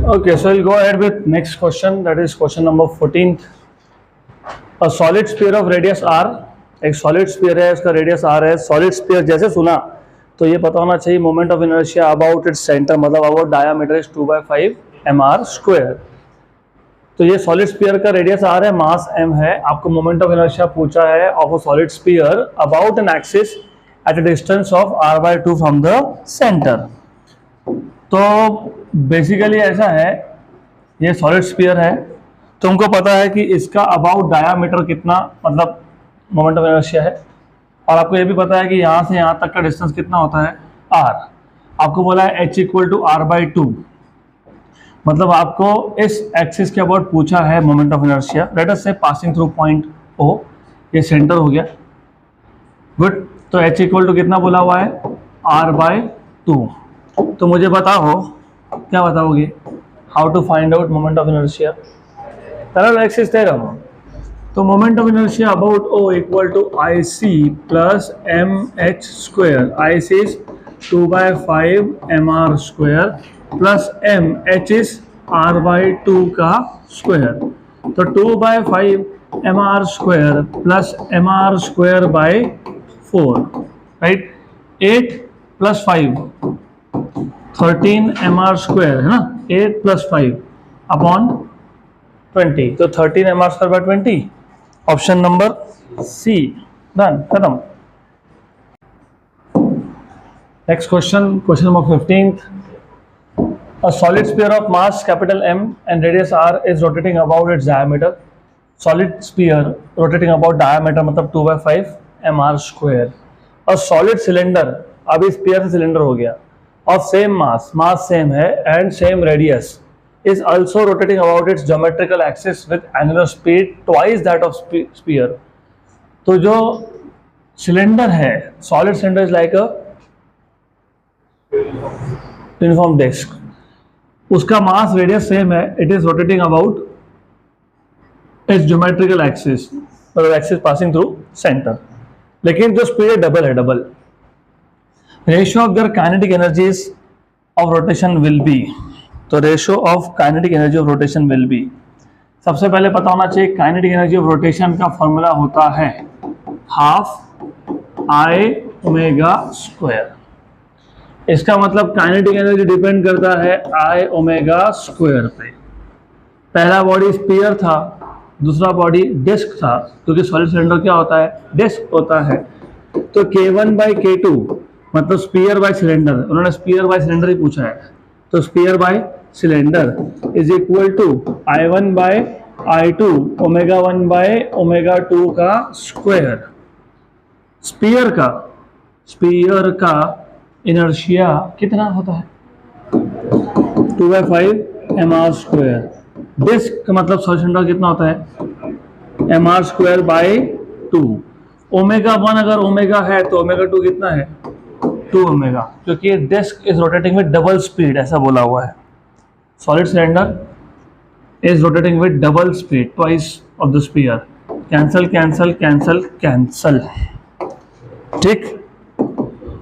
Okay, so we'll go ahead with next question, that is question number 14th. A solid sphere of radius r, एक solid sphere है, उसका radius r है. Solid sphere जैसे सुना तो ये पता होना चाहिए moment of inertia about its centre, मतलब अबाउट डायमीटर इज 2/5 mr². तो ये सॉलिड स्फीयर का रेडियस r है, मास m है. आपको मोमेंट ऑफ इनर्शिया पूछा है of a solid sphere about an axis at a distance of r/2 from the centre. तो बेसिकली ऐसा है, ये सॉलिड स्फीयर है, तुमको पता है कि इसका अबाउट डायामीटर कितना, मतलब मोमेंट ऑफ इनर्शिया है, और आपको ये भी पता है कि यहाँ से यहाँ तक का डिस्टेंस कितना होता है, r. आपको बोला है h = r/2, मतलब आपको इस एक्सिस के अबाउट पूछा है moment of inertia. Let us से पासिंग थ्रू पॉइंट O, ये सेंटर हो गया. गुड. तो h = कितना बोला हुआ है, r/2. तो मुझे बताओ, क्या बताओगे, how to find out moment of inertia. Parallel axis theorem. तो moment of inertia about O = IC plus mh². IC is 2/5 mr² plus h is r/2 का स्क्वायर. तो 2/5 mr² plus mr²/4, right. 8 + 5 13 mr² है ना. 8 + 5 upon 20, तो 13 mr²/20. Option number C. Done, खत्म. Next question, question number 15th. A solid sphere of mass capital M and radius r is rotating about its diameter. Solid sphere rotating about diameter मतलब 2/5 mr². A solid cylinder, अभी sphere से cylinder हो गया, of same mass, mass same है and same radius, is also rotating about its geometrical axis with angular speed twice that of sphere. तो जो cylinder है, solid cylinder is like a uniform disc, उसका mass radius same है, it is rotating about its geometrical axis, मतलब axis passing through centre, लेकिन जो speed है double है, double. Ratio of their kinetic energies of rotation will be. तो ratio of kinetic energy of rotation will be, सबसे पहले पता होना चाहिए काइनेटिक एनर्जी ऑफ रोटेशन का फॉर्मूला होता है ½ I⍵². इसका मतलब काइनेटिक एनर्जी डिपेंड करता है I⍵² पे. पहला बॉडी स्फीयर था, दूसरा बॉडी डिस्क था, क्योंकि सॉलिड सिलेंडर क्या होता है, डिस्क होता है. तो K1/K2 मतलब स्फीयर बाय सिलेंडर, उन्होंने स्फीयर बाय सिलेंडर ही पूछा है, तो sphere by cylinder is equal to I1/I2 ω1/ω2 का स्क्वायर. स्फीयर का इनर्शिया कितना होता है, 2/5 mr². डिस्क का मतलब सॉलिड सिलेंडर कितना होता है, mr²/2. ω1 अगर ओमेगा है तो ω2 कितना है, 2ω, क्योंकि disc is rotating with double speed, ऐसा बोला हुआ है. Solid cylinder is rotating with double speed, twice of the sphere. Cancel cancel cancel cancel, ठीक.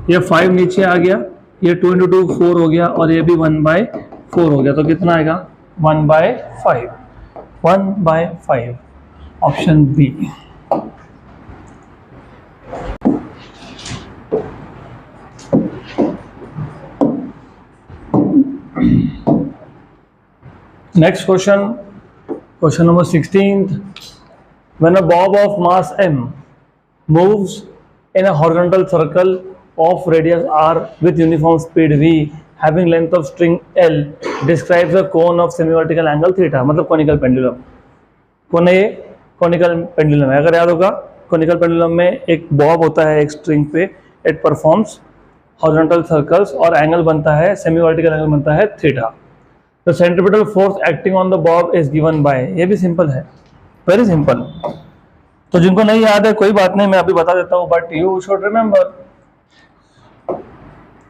ये 5 नीचे आ गया, ये 2 × 2 4 हो गया, और ये भी 1/4 हो गया, तो कितना आएगा, 1/5. 1/5 option B. Next question, question number 16th. When a bob of mass m moves in a horizontal circle of radius r with uniform speed v having length of string L describes a cone of semi-vertical angle theta, मतलब conical pendulum. कौन है ये, conical pendulum है. अगर याद होगा, conical pendulum में एक बॉब होता है एक स्ट्रिंग पे, it performs horizontal circles और एंगल बनता है, semi-vertical एंगल बनता है theta. The centripetal force acting on the bob is given by, ये भी सिंपल है, वेरी सिंपल. तो जिनको नहीं याद है कोई बात नहीं, मैं अभी बता देता हूँ, बट यू शुड रिमेंबर.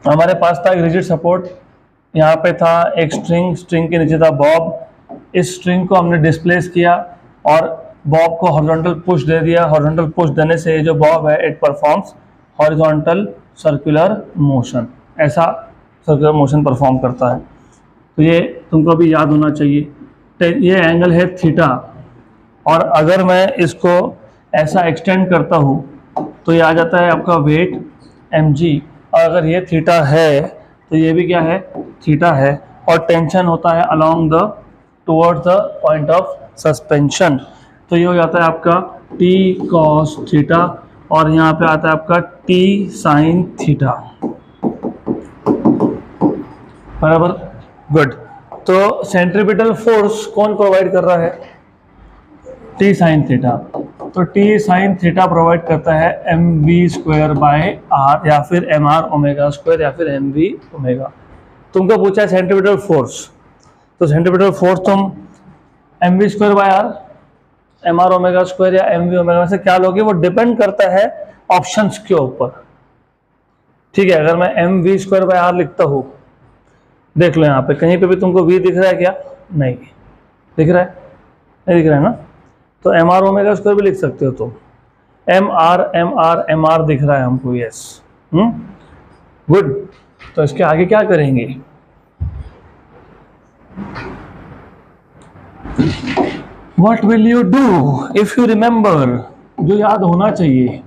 हमारे पास था एक रिजिड सपोर्ट, यहाँ पे था एक स्ट्रिंग के नीचे था बॉब. इस स्ट्रिंग को हमने डिस्प्लेस किया और बॉब को हॉरिजॉन्टल पुश दे दिया. हॉरिजॉन्टल पुश देने से ये जो बॉब है it performs horizontal circular motion, ऐसा सर्कुलर मोशन परफॉर्म करता है. तो ये तुमको अभी याद होना चाहिए। ये एंगल है थीटा, और अगर मैं इसको ऐसा एक्सटेंड करता हूँ तो ये आ जाता है आपका वेट mg, और अगर ये थीटा है तो ये भी क्या है, थीटा है, और टेंशन होता है along the towards the point of suspension. तो ये हो जाता है आपका t cos थीटा, और यहाँ पे आता है आपका t sin थीटा, बराबर, गुड। तो सेंट्रीपिटल फोर्स कौन प्रोवाइड कर रहा है, टी साइन थीटा। तो टी साइन थीटा प्रोवाइड करता है m v square by r, या फिर एम आर ओमेगा स्क्वायर, या फिर एम वी ओमेगा। तुमको पूछा है सेंट्रीपिटल फोर्स, तो सेंट्रीपिटल फोर्स तुम m v square by r, m r omega square या एम वी ओमेगा में से क्या लोगे, वो डिपेंड करता है ऑप्शंस के ऊपर, ठीक है। अगर मैं m v square by r लिखता हूँ, देख लो यहाँ पे कहीं पे भी तुमको v दिख रहा है क्या, नहीं दिख रहा है, नहीं दिख रहा है ना, तो एम आर ओमेगा स्क्वायर भी लिख सकते हो तुम, एम आर दिख रहा है हमको, यस, गुड। तो इसके आगे क्या करेंगे, what will you do if you remember, जो याद होना चाहिए।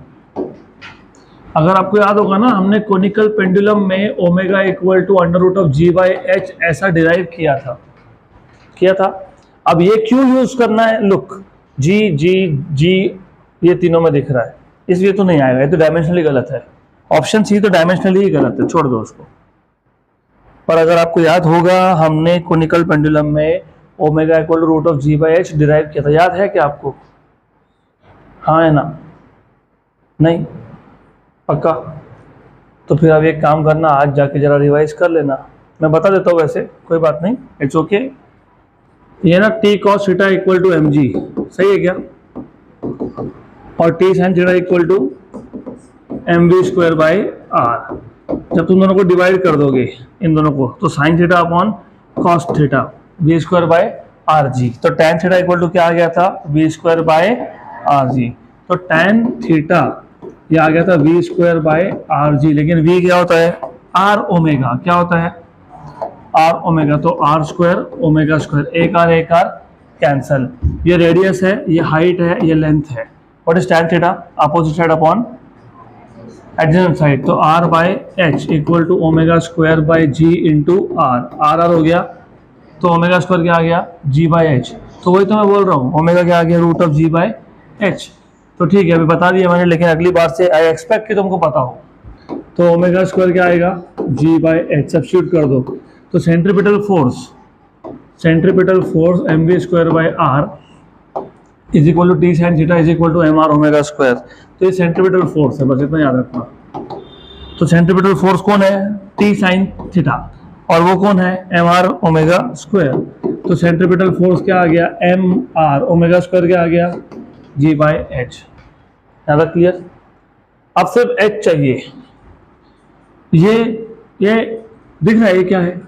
अगर आपको याद होगा ना, हमने कोनिकल पेंडुलम में omega equal to under root of g by h ऐसा डिराइव किया था। अब ये क्यों यूज करना है, लुक जी जी जी ये तीनों में दिख रहा है, इसलिए तो नहीं आएगा, ये तो डायमेंशनली गलत है, ऑप्शन सी तो डायमेंशनली ही गलत है, छोड़ दो उसको। पर अगर आपको याद होगा, हमने कोनिकल पेंडुलम में omega equal to root of g by h derive किया था, याद है क्या आपको, हाँ है ना, नहीं, पक्का। तो फिर अब एक काम करना, आज जाके जरा रिवाइज कर लेना, मैं बता देता हूँ, वैसे कोई बात नहीं, इट्स ओके। ये ना T cos theta equal to m g, सही है क्या, और T sine theta equal to m v square by r. जब तुम दोनों को डिवाइड कर दोगे इन दोनों को, तो sine theta upon cos theta v square by r g, तो टेन थीटा इक्वल टू क्या आ गया था, v square by r g. तो टेन थीटा ये आ गया था v square by r g, लेकिन वी क्या होता है, आर ओमेगा, क्या होता है, आर ओमेगा, तो आर स्क्वायर ओमेगा स्क्वायर, एक आर कैंसल, ये रेडियस है, ये हाइट है, ये लेंथ है। What is tan theta, opposite side upon adjacent side, तो r by h equal to omega square by g into r हो गया, तो ओमेगा स्क्वायर क्या आ गया, जी बाय एच। तो वही तो मैं बोल रहा हूँ, ओमेगा क्या आ गया, root of g by h. तो ठीक है, अभी बता दिया मैंने, लेकिन अगली बार से आई एक्सपेक्ट कि तुमको पता हो। तो ओमेगा स्क्वायर क्या आएगा, जी बाय एच, सब्स्टिट्यूट कर दो। तो centripetal force m v square by r is equal to T sine theta is equal to m r omega square. तो ये सेंट्रीपिटल फोर्स है, बस इतना याद रखना। तो सेंट्रीपिटल फोर्स कौन है, टी साइन थीटा, और वो कौन है, एम आर ओमेगा स्क्वायर। तो सेंट्रीपिटल फोर्स क्या आ गया, एम आर ओमेगा स्क्वायर क्या आ गया, जी बाय एच। ज़्यादा क्लियर, अब सिर्फ एच चाहिए। ये दिख रहा है, ये क्या है,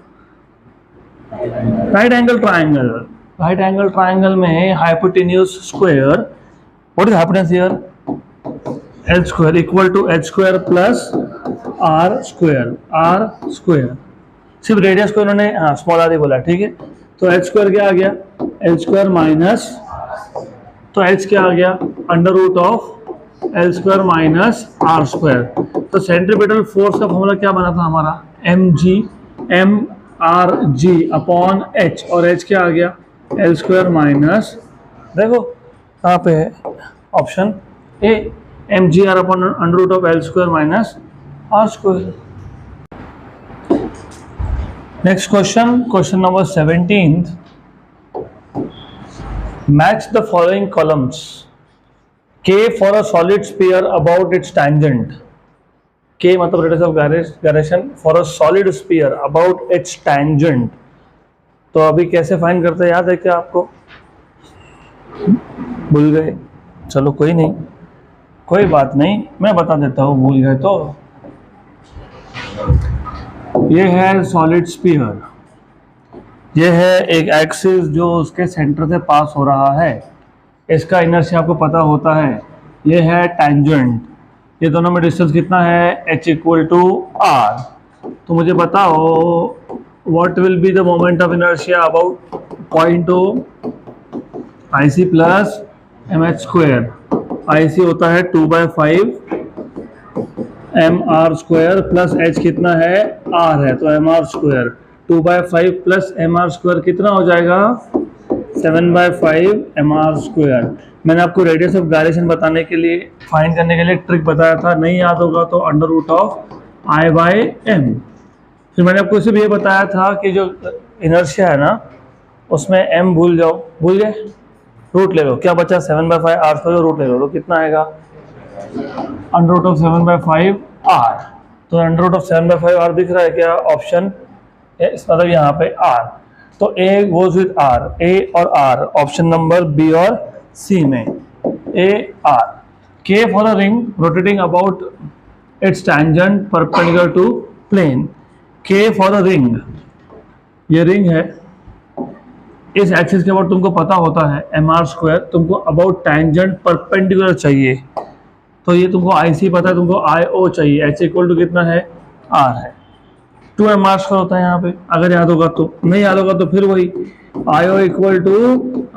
right angle triangle. Right angle triangle में hypotenuse square, what is hypotenuse here, l square equal to h square plus r square. सिर्फ रेडियस को इन्होंने स्मॉल आर ही बोला, ठीक है। तो एच स्क्वायर क्या आ गया, एल स्क्वायर माइनस, तो एच क्या आ गया, under root of l square minus r square. तो सेंट्रीपिटल फोर्स का फॉर्मूला क्या बना था हमारा, m r g upon h, और एच क्या आ गया, एल स्क्वायर माइनस, देखो कहाँ पे है option A, m g r upon under root of l square minus r square. Next question number 17th, match the following columns. K for a solid sphere about its tangent. K मतलब radius of gyration for a solid sphere about its tangent. तो अभी कैसे find करते हैं, याद है क्या आपको, भूल गए, चलो कोई नहीं, कोई बात नहीं, मैं बता देता हूँ, भूल गए तो। ये है सॉलिड स्फीयर, ये है एक एक्सिस जो उसके सेंटर से पास हो रहा है, इसका इनर्शिया आपको पता होता है। ये है टैंजेंट, ये दोनों में डिस्टेंस कितना है, h इक्वल टू आर। तो मुझे बताओ what will be the moment of inertia about point O IC plus mh square. IC होता है 2/5 mr स्क्वायर प्लस h कितना है r है, तो mr square 2/5 plus mr square कितना हो जाएगा 7/5 mr स्क्वायर। मैंने आपको रेडियस ऑफ गायरेशन बताने के लिए, फाइंड करने के लिए ट्रिक बताया था, नहीं याद होगा तो अंडर रूट ऑफ I/m। फिर मैंने आपको सिर्फ ये बताया था कि जो इनर्शिया है ना उसमें m भूल जाओ, भूल गए, रूट ले लो, क्या बचा 7/5 r स्क्वायर, रूट ले लो तो कितना आएगा अंडर रूट ऑफ 7/5 r। तो अंडर रूट ऑफ 7/5 r दिख रहा है क्या ऑप्शन, मतलब यहाँ पे r, तो a goes with r, a और r ऑप्शन नंबर बी और सी में a r। k for a ring rotating about its tangent perpendicular to plane, k for a ring, ये रिंग है, इस एक्सिस के अबाउट तुमको पता होता है mr स्क्वायर, तुमको अबाउट टैंजेंट परपेंडिकुलर चाहिए, तो ये तुमको IC पता है, तुमको IO चाहिए, h इक्वल टू कितना है r है, 2mr स्क्वायर होता है यहाँ पे, अगर याद होगा तो, नहीं याद होगा तो फिर वही IO equal to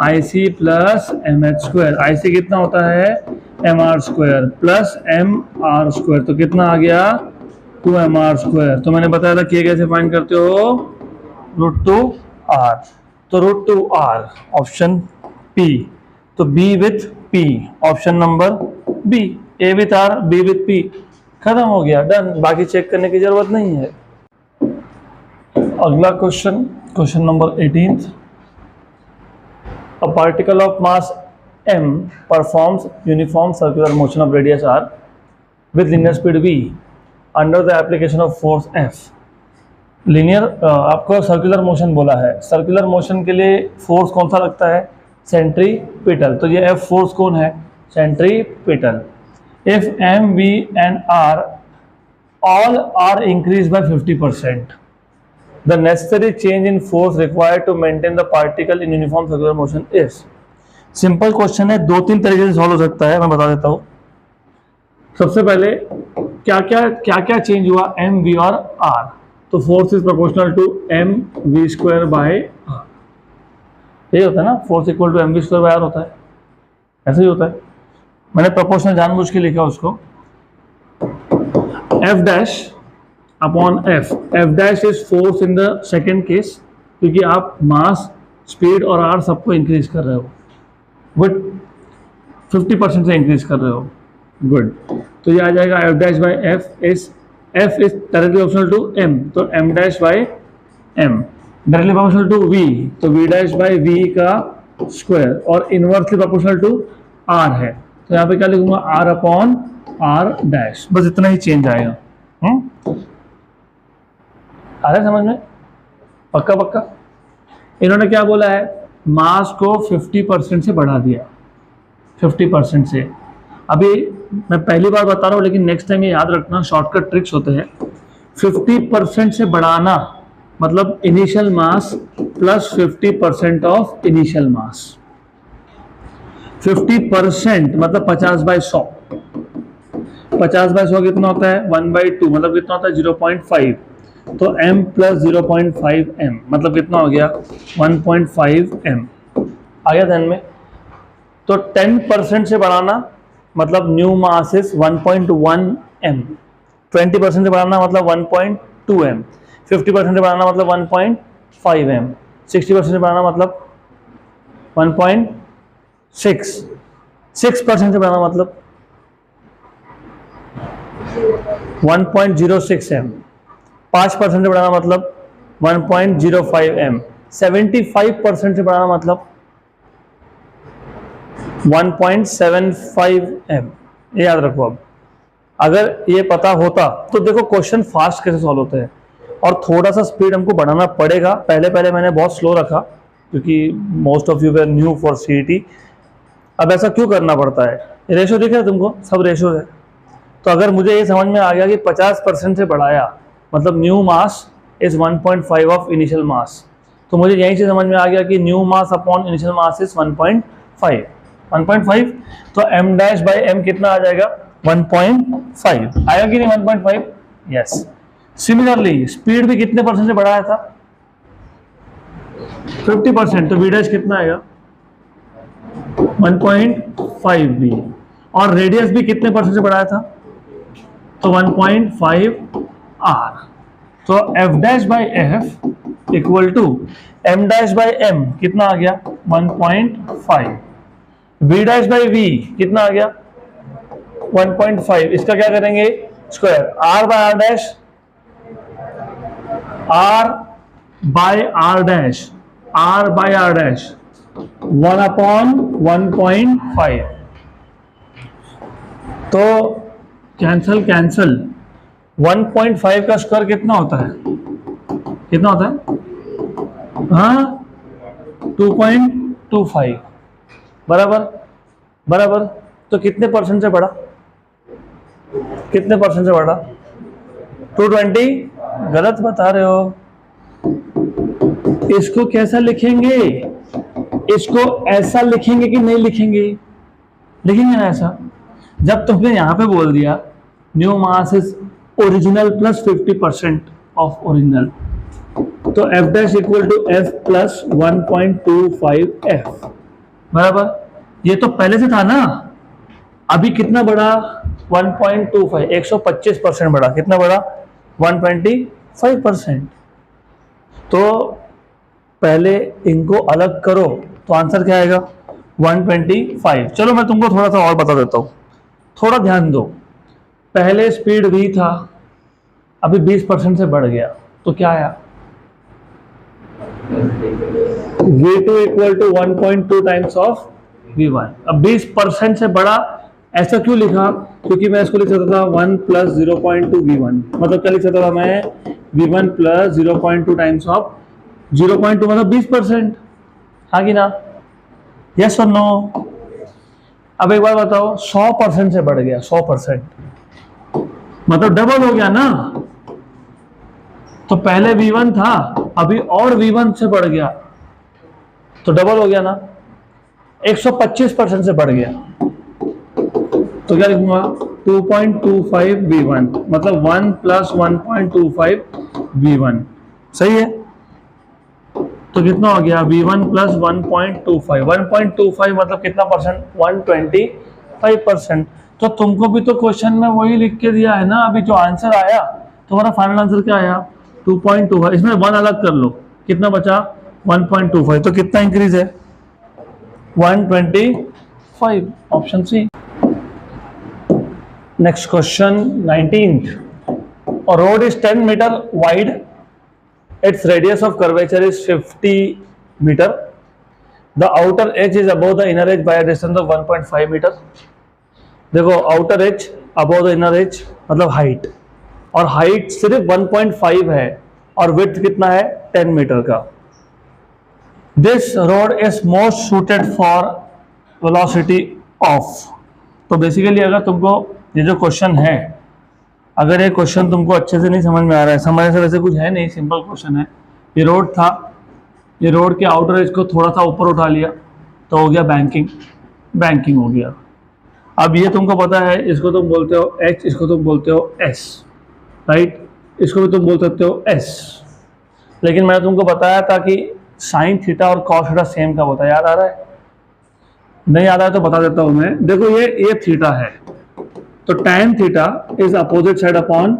IC plus mh square, IC कितना होता है mr square plus mr square, तो कितना आ गया 2mr स्क्वायर। तो मैंने बताया था कि कैसे फाइंड करते हो, √2r, तो √2r ऑप्शन P, तो B with P option number B, A with R, B with P, खत्म हो गया, डन, बाकी चेक करने की जरूरत नहीं है। अगला question, question number 18, a particle of mass m performs uniform circular motion of radius r with linear speed v under the application of force F। Linear आपको सर्कुलर मोशन बोला है, सर्कुलर मोशन के लिए फोर्स कौन सा लगता है, centripetal, तो ये F फोर्स कौन है, centripetal. If m v and r all are increased by 50%, the necessary change in force required to maintain the particle in uniform circular motion is। Simple question है, दो तीन तरीके से सॉल्व हो सकता है, मैं बता देता हूँ। सबसे पहले क्या क्या चेंज हुआ m v और r, तो force is proportional to m v square by r, यही होता है ना, force equal to m v square by r होता है, ऐसे ही होता है, मैंने प्रोपोर्शनल जानबूझ के लिखा उसको। F dash upon F, F dash is force in the second case, क्योंकि आप मास, स्पीड और r सबको इंक्रीज कर रहे हो, गुड, 50% से इंक्रीज कर रहे हो, गुड, तो ये आ जाएगा F dash by F is directly proportional to m, तो m dash by m, directly proportional to v, तो v डैश बाई v का स्क्वायर, और इनवर्सली प्रोपोर्शनल टू r है, तो यहाँ पे क्या लिखूंगा r अपॉन r डैश, बस इतना ही चेंज आएगा। आ रहा है समझ में, पक्का पक्का। इन्होंने क्या बोला है, मास को 50% से बढ़ा दिया, 50% से। अभी मैं पहली बार बता रहा हूँ, लेकिन नेक्स्ट टाइम ये याद रखना, शॉर्टकट ट्रिक्स होते हैं। 50% से बढ़ाना मतलब initial mass plus 50% of initial mass, 50% मतलब 50/100, 50/100 कितना होता है 1/2, मतलब कितना होता है 0.5, तो m प्लस 0.5 m मतलब कितना हो गया 1.5 m, आ गया ध्यान में। तो 10% से बढ़ाना मतलब न्यू मास इज 1.1 m, 20% से बढ़ाना मतलब 1.2 m, 50% से बढ़ाना मतलब 1.5 m, 60% से बढ़ाना मतलब 1.6, 6% से बढ़ाना मतलब 1.06 m, 5% से बढ़ाना मतलब 1.05 m, 75% से बढ़ाना मतलब 1.75 m, ये याद रखो। अब अगर ये पता होता तो देखो क्वेश्चन फास्ट कैसे सॉल्व होते हैं, और थोड़ा सा स्पीड हमको बढ़ाना पड़ेगा। पहले मैंने बहुत स्लो रखा क्योंकि most of you were new for CET. अब ऐसा क्यों करना पड़ता है, रेशो दिख रहा है तुमको, सब रेशो है। तो अगर मुझे ये समझ में आ गया कि 50% से बढ़ाया मतलब new mass is 1.5 of initial mass, तो मुझे यहीं से समझ में आ गया कि new mass upon initial mass is 1.5, 1.5, तो m डैश बाई m कितना आ जाएगा 1.5 आएगा कि नहीं 1.5, यस। सिमिलरली स्पीड भी कितने परसेंट से बढ़ाया था 50%, तो v डैश कितना आएगा 1.5 v, और रेडियस भी कितने परसेंट से बढ़ाया था, तो 1.5 r, तो f dash by F equal to m dash by m कितना आ गया 1.5, v डैश बाई v कितना आ गया 1.5, इसका क्या करेंगे square, r by r dash, r by r dash, r by r dash 1/1.5, तो कैंसल कैंसल, 1.5 का स्क्वायर कितना होता है, कितना होता है, हाँ 2.25, बराबर बराबर, तो कितने परसेंट से बढ़ा, कितने परसेंट से बढ़ा 220, गलत बता रहे हो, इसको कैसा लिखेंगे, इसको ऐसा लिखेंगे कि नहीं लिखेंगे, लिखेंगे ना ऐसा, जब तुमने यहां पे बोल दिया new mass is original plus 50% of original, तो F dash equal to F plus 1.25 F, बराबर, ये तो पहले से था ना, अभी कितना बढ़ा 1.25, 125% बढ़ा, कितना बढ़ा 125%, तो पहले इनको अलग करो तो आंसर क्या आएगा 125। चलो मैं तुमको थोड़ा सा और बता देता हूँ, थोड़ा ध्यान दो, पहले स्पीड v था, अभी 20% से बढ़ गया, तो क्या आया v2 equal to 1.2 times of v1, अब 20% से बढ़ा, ऐसा क्यों लिखा, क्योंकि मैं इसको लिख सकता था 1 प्लस 0.2 v1, मतलब क्या लिख सकता था मैं v1 प्लस 0.2 टाइम्स ऑफ 0.2 मतलब 20%, हाँ कि ना, यस और नो। अब एक बार बताओ 100% से बढ़ गया, 100% मतलब डबल हो गया ना, तो पहले v1 था, अभी और v1 से बढ़ गया, तो डबल हो गया ना, 125% से बढ़ गया, तो क्या लिखूंगा 2.25 v1, मतलब 1 प्लस 1.25 v1, सही है, तो कितना हो गया v1 प्लस 1.25, 1.25 मतलब कितना परसेंट 125%, तो तुमको भी तो क्वेश्चन में वही लिख के दिया है ना, अभी जो आंसर आया तुम्हारा फाइनल आंसर क्या आया 2.25, इसमें 1 अलग कर लो, कितना बचा 1.25, तो कितना इंक्रीज है 125, option C. Next question 19th, a road is 10 meter wide, its radius of curvature is 50 meter, the outer edge is above the inner edge by a distance of 1.5 meter, देखो outer as above the inner as मतलब height, और height सिर्फ 1.5 है और width कितना है 10 metre का, this road is most suited for velocity of, तो बेसिकली अगर तुमको ये जो क्वेश्चन है, अगर ये क्वेश्चन तुमको अच्छे से नहीं समझ में आ रहा है, समझने से वैसे कुछ है नहीं, सिंपल क्वेश्चन है, ये रोड था, ये रोड के आउटर एज को थोड़ा सा ऊपर उठा लिया तो हो गया बैंकिंग, बैंकिंग हो गया, अब ये तुमको पता है, इसको तुम बोलते हो h, इसको तुम बोलते हो s, राइट, इसको भी तुम बोल सकते हो s, लेकिन मैंने तुमको बताया था कि साइन थीटा और कॉस थीटा सेम का होता है, याद आ रहा है, नहीं याद आया तो बता देता हूं मैं, देखो ये थीटा है, तो tan theta is opposite side upon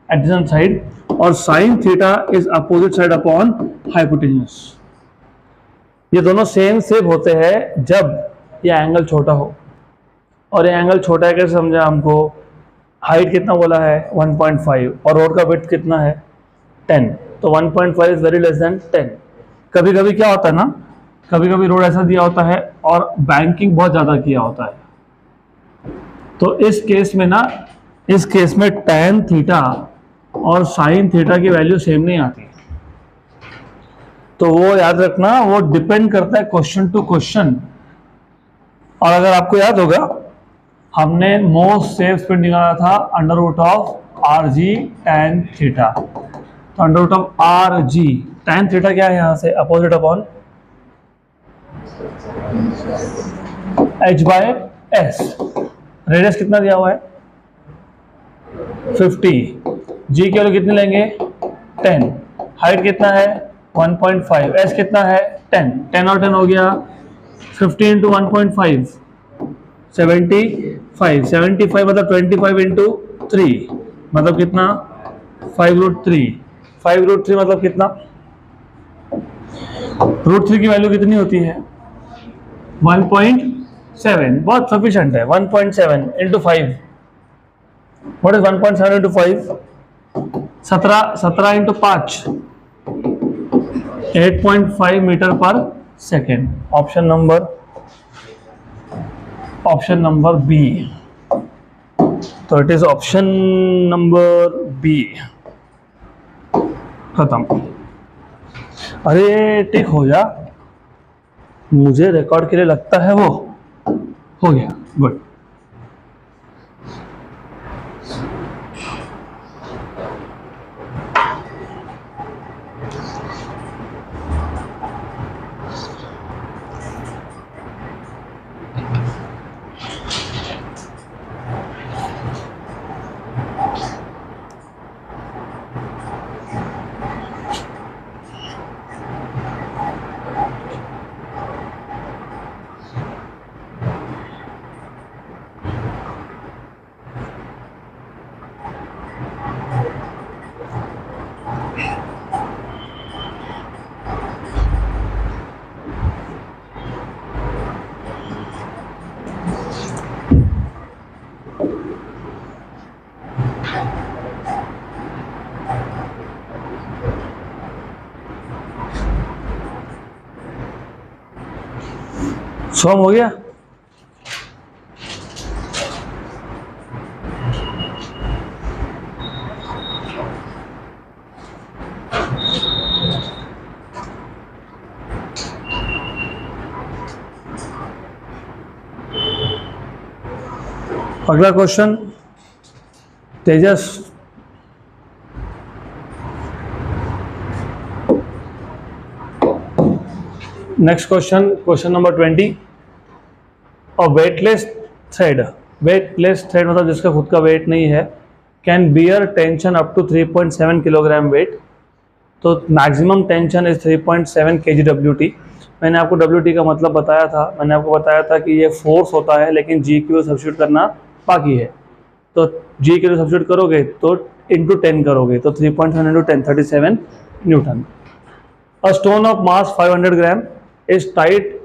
adjacent side, और sine theta is opposite side upon hypotenuse, ये दोनों सेम शेप होते हैं जब ये एंगल छोटा हो, और ये एंगल छोटा है कैसे समझा हमको, हाइट कितना बोला है 1.5 और रोड का विड्थ कितना है 10, तो 1.5 इज वेरी लेस देन 10। कभी कभी क्या होता है ना, कभी कभी रोड ऐसा दिया होता है और बैंकिंग बहुत ज़्यादा किया होता है, तो इस केस में ना, इस केस में tan थीटा और sin थीटा की वैल्यू सेम नहीं आती, तो वो याद रखना, वो डिपेंड करता है क्वेश्चन टू क्वेश्चन, और अगर आपको याद होगा हमने मोस्ट सेफ स्पीड निकाला था under root of are g tan theta, तो under root of are g tan theta क्या है यहाँ से opposite upon h by S, radius कितना दिया हुआ है 50, जी की वैल्यू कितनी लेंगे 10, हाइट कितना है 1.5, एस कितना है 10, 10 और 10 हो गया 50 इंटू 1.5 75, 75 मतलब 25 इंटू 3 मतलब कितना 5√3, 5√3 मतलब कितना, √3 की वैल्यू कितनी होती है 1.7, बहुत सफिशिएंट है 1.7 into 5, what is 1.7 into 5, 17 into 5 8.5 metre per second, option number B, तो it is option number B, खत्म। अरे टिक हो जा, मुझे रिकॉर्ड के लिए लगता है वो हो गया, गुड। सॉल्व हो गया। अगला क्वेश्चन तेजस, नेक्स्ट क्वेश्चन नंबर 20, और वेटलेस थ्रेड मतलब जिसका खुद का वेट नहीं है, can bear tension up to 3.7 kilogram weight, तो मैक्सिमम टेंशन इज 3.7 kgWT। मैंने आपको WT का मतलब बताया था, मैंने आपको बताया था कि ये फोर्स होता है लेकिन जी क्यू सब्स्टिट्यूट करना बाकी है, तो जी क्यू सब्स्टिट्यूट करोगे तो इंटू 10 करोगे तो 3.7 into 10 37 Newton. A stone of mass 500 gram is tied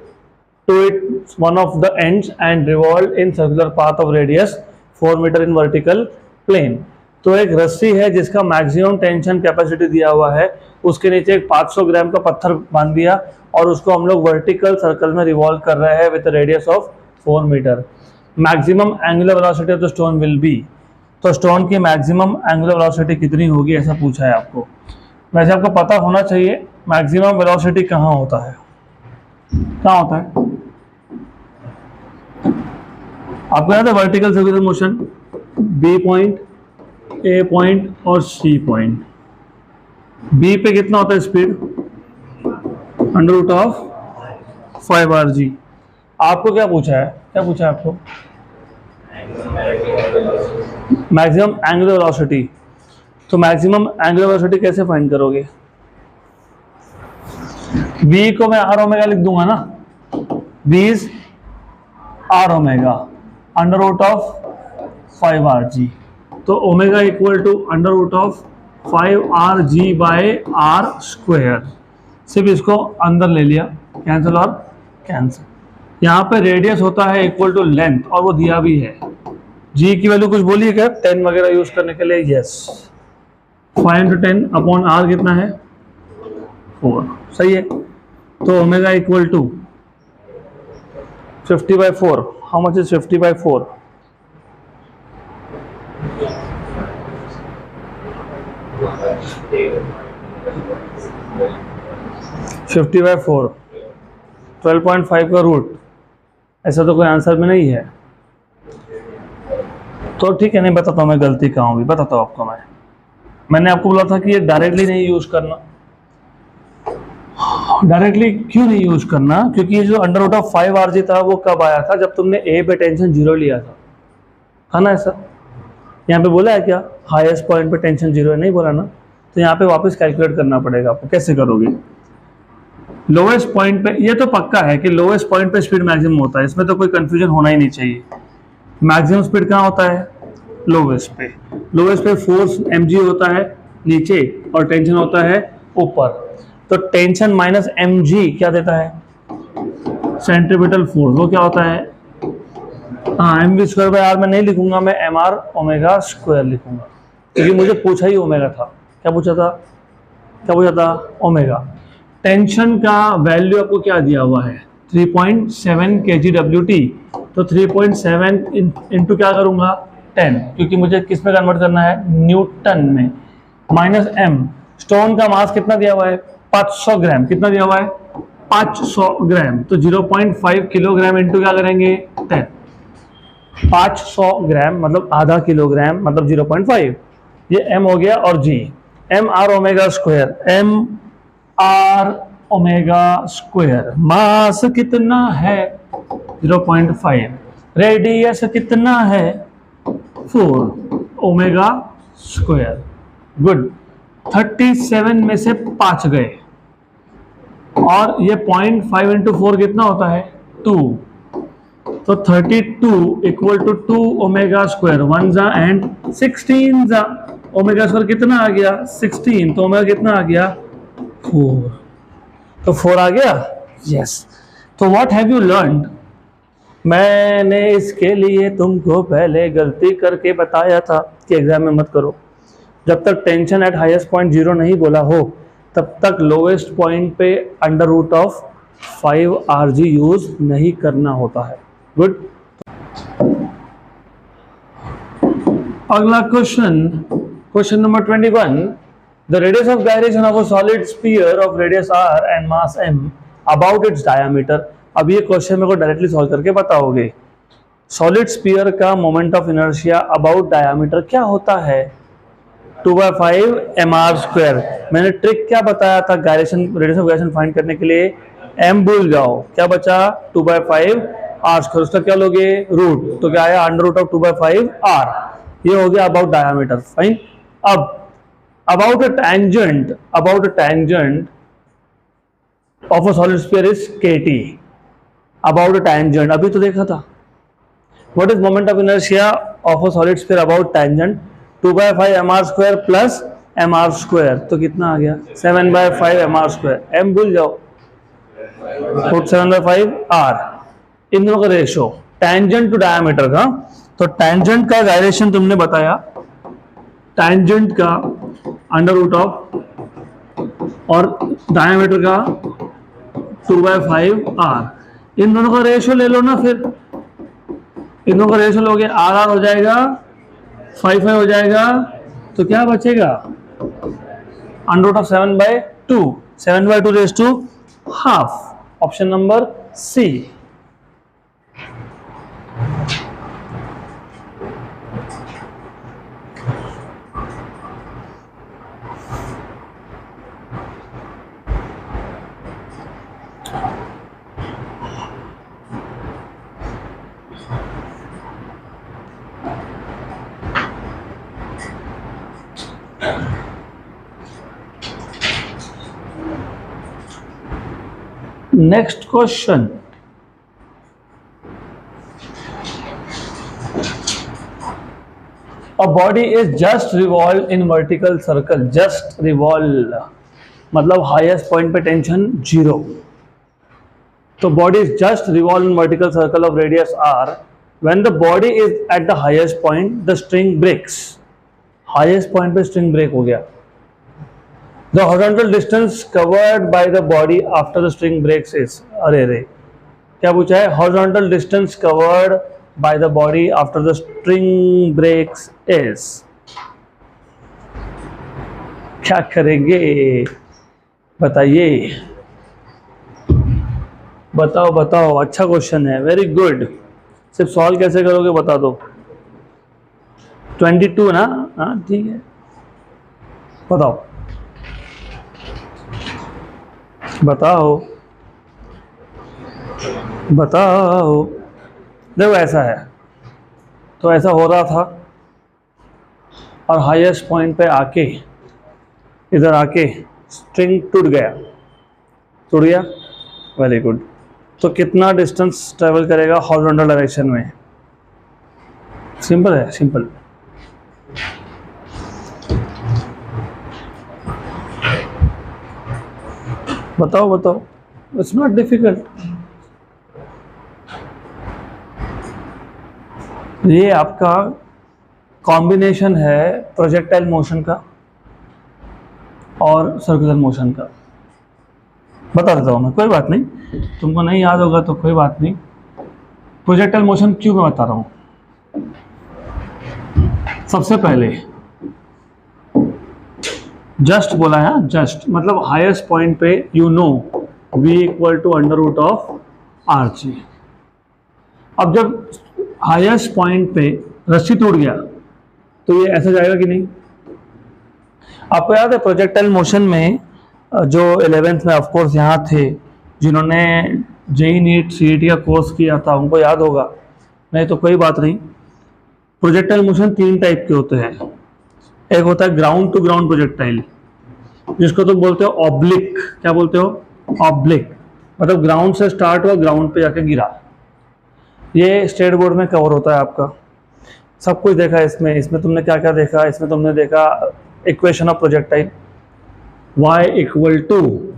to its one of the ends and revolved in circular path of radius 4 metre in vertical plane। तो एक रस्सी है जिसका मैक्सिमम टेंशन कैपेसिटी दिया हुआ है, उसके नीचे एक 500 ग्राम का पत्थर बांध दिया और उसको हम लोग वर्टिकल सर्कल में रिवॉल्व कर रहे हैं with radius of 4 metre. Maximum angular velocity of the stone will be, तो स्टोन की मैक्सिमम एंगुलर वेलोसिटी कितनी होगी ऐसा पूछा है आपको। वैसे आपको पता होना चाहिए मैक्सिमम वेलोसिटी कहाँ होता है, कहाँ होता है आपको याद है, vertical circular motion, B point, A point और सी पॉइंट। बी पे कितना होता है स्पीड, √5rg। आपको क्या पूछा है, आपको मैक्सिमम एंगुलर वेलोसिटी, तो मैक्सिमम एंगुलर वेलोसिटी कैसे फाइंड करोगे, v को मैं r ओमेगा लिख दूंगा ना, v is r omega √5rg, तो omega equal to √5rg by r square. सिर्फ इसको अंदर ले लिया, कैंसिल और कैंसिल। यहाँ पे रेडियस होता है इक्वल टू लेंथ और वो दिया भी है। g की वैल्यू कुछ बोलिए क्या 10 वगैरह यूज करने के लिए, यस 5 इंटू 10 अपॉन r कितना है 4, सही है। तो omega equal to 50/4, how much is 50/4? 50/4 12.5 का रूट, ऐसा तो कोई आंसर में नहीं है, तो ठीक है नहीं बताता हूँ मैं गलती कहाँ होगी, बताता हूँ आपको। मैंने आपको बोला था कि ये डायरेक्टली नहीं यूज करना। डायरेक्टली क्यों नहीं यूज करना, क्योंकि ये जो √5rg था वो कब आया था, जब तुमने ए पे टेंशन 0 लिया था ना ऐसा। यहाँ पे बोला है क्या हाईएस्ट पॉइंट पे टेंशन 0 है, नहीं बोला ना, तो यहाँ पे वापस कैलकुलेट करना पड़ेगा आपको। कैसे करोगे, लोवेस्ट पॉइंट पे, ये तो पक्का है कि लोवेस्ट पॉइंट पे स्पीड मैक्सिमम होता है, इसमें तो कोई कंफ्यूजन होना ही नहीं चाहिए। मैक्सिमम स्पीड कहाँ होता है? लोवेस्ट पे। लोवेस्ट पे फोर्स mg होता है नीचे और टेंशन होता है ऊपर। तो टेंशन माइनस mg क्या देता है? Centripetal force. वो क्या होता है? हाँ, mv स्क्वायर बाय आर में नहीं लिखूंगा, मैं mr ओमेगा स्क्वायर लिखूंगा, क्योंकि मुझे पूछा ही ओमेगा था। क्या पूछा था? क्या पूछा था? ओमेगा। टेंशन का वैल्यू आपको क्या दिया हुआ है? 3.7 kgWt। तो 3.7 इंटू क्या करूंगा? 10, क्योंकि मुझे किस में कन्वर्ट करना है? न्यूटन में। माइनस m, स्टोन का मास कितना दिया हुआ है? 500 ग्राम। कितना दिया हुआ है? 500 ग्राम। तो 0.5 किलोग्राम इंटू क्या करेंगे? 10। 500 ग्राम मतलब आधा किलोग्राम मतलब 0.5। ये m हो गया और g, m r omega square. M r omega square. Mass कितना है? 0.5। रेडियस कितना है? 4 ओमेगा स्क्वायर। गुड। 37 में से 5 गए और ये 0.5 इंटू 4 कितना होता है? 2। तो 32 इक्वल टू 2 ओमेगा स्क्वायर। 1 जा एंड 16 जा। ओमेगा स्क्वायर कितना आ गया? 16। तो ओमेगा कितना आ गया? 4। तो 4 आ गया। यस। तो व्हाट हैव यू लर्नड? मैंने इसके लिए तुमको पहले गलती करके बताया था कि एग्जाम में मत करो। जब तक टेंशन एट हाईएस्ट पॉइंट 0 नहीं बोला हो तब तक लोवेस्ट पॉइंट पे under root of 5 rg use नहीं करना होता है। गुड। अगला question, question number 21। The radius of gyration of a solid sphere of radius r and mass m about its diameter. अब ये क्वेश्चन मेरे को डायरेक्टली सॉल्व करके बताओगे। सॉलिड स्फीयर का moment of inertia about diameter क्या होता है? 2/5 mr स्क्वायर। मैंने ट्रिक क्या बताया था gyration, radius of gyration find करने के लिए? m भूल जाओ, क्या बचा? 2/5 r स्क्वायर। उसका क्या लोगे? रूट। तो क्या आया? Under root of 2/5 r। ये हो गया अबाउट डायमीटर। फाइन। अब about a tangent, about a tangent of a solid sphere is kt। About a tangent अभी तो देखा था। What is moment of inertia of a solid sphere about tangent? 2/5 mr square plus mr square. तो कितना आ गया? 7/5 mr square. m भूल जाओ, 7/5 r। इन दोनों का रेशो टेंजेंट टू डायमीटर का। तो टेंजेंट का गायरेशन तुमने बताया, टेंजेंट का अंडर रूट ऑफ और डायमीटर का 2/5 r। इन दोनों का रेशो ले लो ना, फिर इन दोनों का रेशो लोगे, आर आर हो जाएगा, 5 हो जाएगा। तो क्या बचेगा? Under root of 7/2। 7/2 raise to half. Option number C. Next question. A body is just revolve in vertical circle. Just revolve मतलब highest point पे tension 0. तो body is just revolve in vertical circle of radius r. When the body is at the highest point, the string breaks. Highest point पे string break हो गया. The horizontal distance covered by the body after the string breaks is, अरे रे क्या पूछा है? Horizontal distance covered by the body after the string breaks is। क्या करेंगे बताइए? बताओ बताओ। अच्छा क्वेश्चन है, वेरी गुड। सिर्फ सॉल्व कैसे करोगे बता दो। 22 ना? हाँ ठीक है, बताओ बताओ बताओ। देखो ऐसा है, तो ऐसा हो रहा था और हाईएस्ट पॉइंट पे आके इधर आके स्ट्रिंग टूट गया। टूट गया, वेरी गुड। तो कितना डिस्टेंस ट्रेवल करेगा हॉरिजॉन्टल डायरेक्शन में? सिंपल है, सिंपल। बताओ बताओ, इट्स नॉट डिफिकल्ट। ये आपका कॉम्बिनेशन है प्रोजेक्टाइल मोशन का और सर्कुलर मोशन का। बता देता हूँ मैं, कोई बात नहीं, तुमको नहीं याद होगा तो कोई बात नहीं। प्रोजेक्टाइल मोशन क्यों मैं बता रहा हूँ। सबसे पहले जस्ट बोला है, जस्ट मतलब हाईएस्ट पॉइंट पे you know v equal to under root of are G. अब जब हाईएस्ट पॉइंट पे रस्सी टूट गया तो ये ऐसा जाएगा कि नहीं? आपको याद है प्रोजेक्टाइल मोशन में जो 11th में ऑफकोर्स यहाँ थे, जिन्होंने जेई नीट सीईटी का कोर्स किया था उनको याद होगा, नहीं तो कोई बात नहीं। प्रोजेक्टाइल मोशन 3 टाइप के होते हैं। एक होता है ग्राउंड टू ग्राउंड प्रोजेक्टाइल, जिसको तुम बोलते हो ऑब्लिक। क्या बोलते हो? ऑब्लिक। मतलब ग्राउंड से स्टार्ट हुआ, ग्राउंड पे जाके गिरा। ये स्टेट बोर्ड में कवर होता है आपका, सब कुछ देखा है इसमें। इसमें तुमने क्या क्या देखा? इसमें तुमने देखा equation of projectile y equal to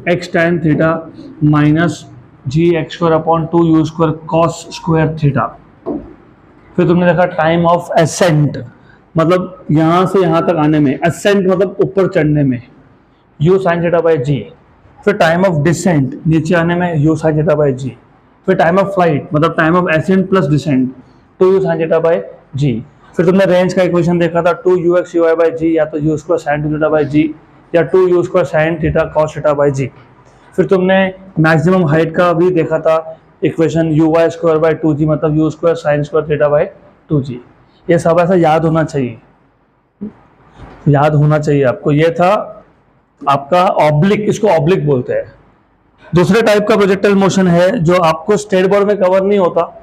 x tan theta minus g x square upon 2 u square cos square theta. फिर तुमने देखा टाइम ऑफ एसेंट, मतलब यहाँ से यहाँ तक आने में, एसेंट मतलब ऊपर चढ़ने में, u sin theta by g. फिर टाइम ऑफ डिसेंट, नीचे आने में, u sin theta by g. फिर टाइम ऑफ फ्लाइट मतलब time of ascent plus descent, 2u sin theta by g. फिर तुमने रेंज का इक्वेशन देखा था 2ux uy बाई जी, या तो u square sin theta by g या 2u square sin theta cos theta by g. फिर तुमने मैक्सिमम हाइट का भी देखा था equation uy square by 2g मतलब u square sin square theta by 2g। ये सब ऐसा याद होना चाहिए, याद होना चाहिए आपको। ये था आपका ऑब्लिक, इसको ऑब्लिक बोलते हैं। दूसरे टाइप का प्रोजेक्टाइल मोशन है जो आपको स्टेट बोर्ड में कवर नहीं होता,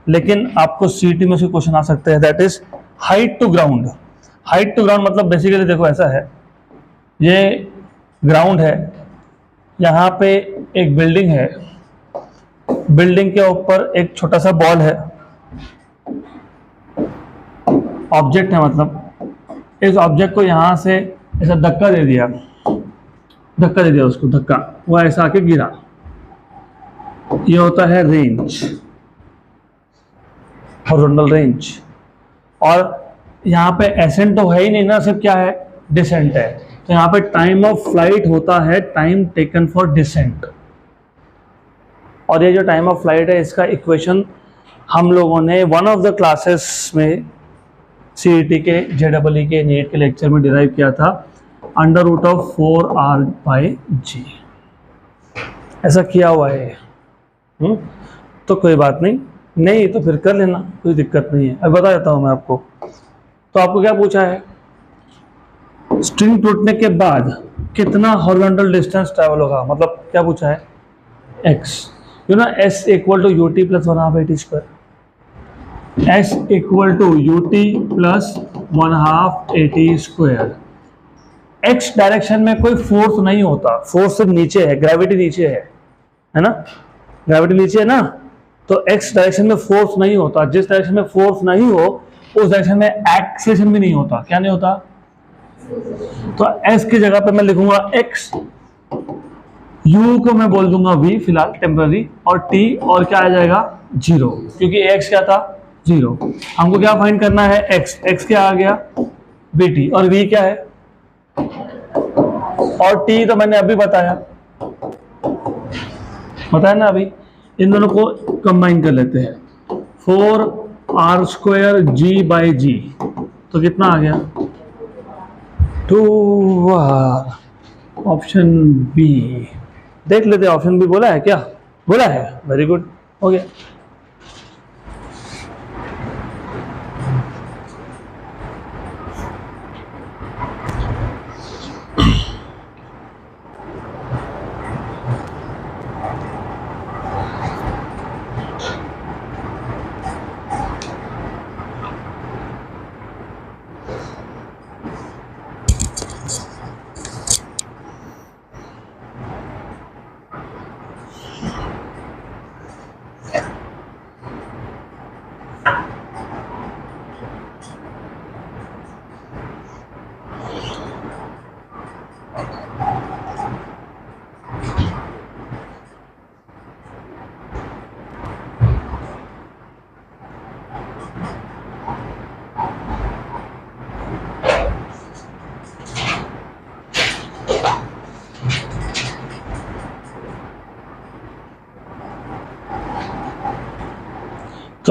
लेकिन आपको सीटी में से क्वेश्चन आ सकते हैं, that is height to ground. Height to ground मतलब बेसिकली देखो ऐसा है, ये ग्राउंड है, यहाँ पे एक बिल्डिंग है, बिल्डिंग के ऊपर एक छोटा सा बॉल है, ऑब्जेक्ट है, मतलब इस ऑब्जेक्ट को यहाँ से ऐसा धक्का दे दिया, धक्का दे दिया उसको, धक्का, वो ऐसा आके गिरा। ये होता है रेंज, हॉरिजॉन्टल रेंज। और यहाँ पे एसेंट तो है ही नहीं ना, सिर्फ क्या है? डिसेंट है। तो यहाँ पे टाइम ऑफ फ्लाइट होता है टाइम टेकन फॉर डिसेंट। और ये जो टाइम ऑफ फ्लाइट है, इसका इक्वेशन हम लोगों ने वन ऑफ द क्लासेस में सीईटी के, जेईई के, नीट के लेक्चर में डिराइव किया था, under root of 4r by g. ऐसा किया हुआ है। तो कोई बात नहीं, नहीं तो फिर कर लेना, कोई दिक्कत नहीं है। अब बता देता हूँ मैं आपको। तो आपको क्या पूछा है? स्ट्रिंग टूटने के बाद कितना हॉरिजॉन्टल डिस्टेंस ट्रैवल होगा, मतलब क्या पूछा है? x, you know s equal to u t plus 1/2 AT square. s equal to u t plus 1/2 AT square. x direction में कोई फोर्स नहीं होता, फोर्स सिर्फ नीचे है, ग्रेविटी नीचे है ना, ग्रेविटी नीचे है ना, तो x डायरेक्शन में फोर्स नहीं होता। जिस डायरेक्शन में फोर्स नहीं हो उस डायरेक्शन में एक्सेलेरेशन भी नहीं होता। क्या नहीं होता? तो s की जगह पे मैं लिखूंगा x, u को मैं बोल दूंगा v फिलहाल टेम्पररी, और t, और क्या आ जाएगा? 0, क्योंकि x क्या था? 0। हमको क्या फाइंड करना है? x क्या आ गया? bt, और v क्या है? और t तो मैंने अभी बताया ना अभी। इन दोनों को कंबाइन कर लेते हैं, 4r स्क्वायर g बाई जी, तो कितना आ गया? 2r। ऑप्शन बी देख लेते हैं, ऑप्शन बी बोला है क्या? बोला है, वेरी गुड, हो गया।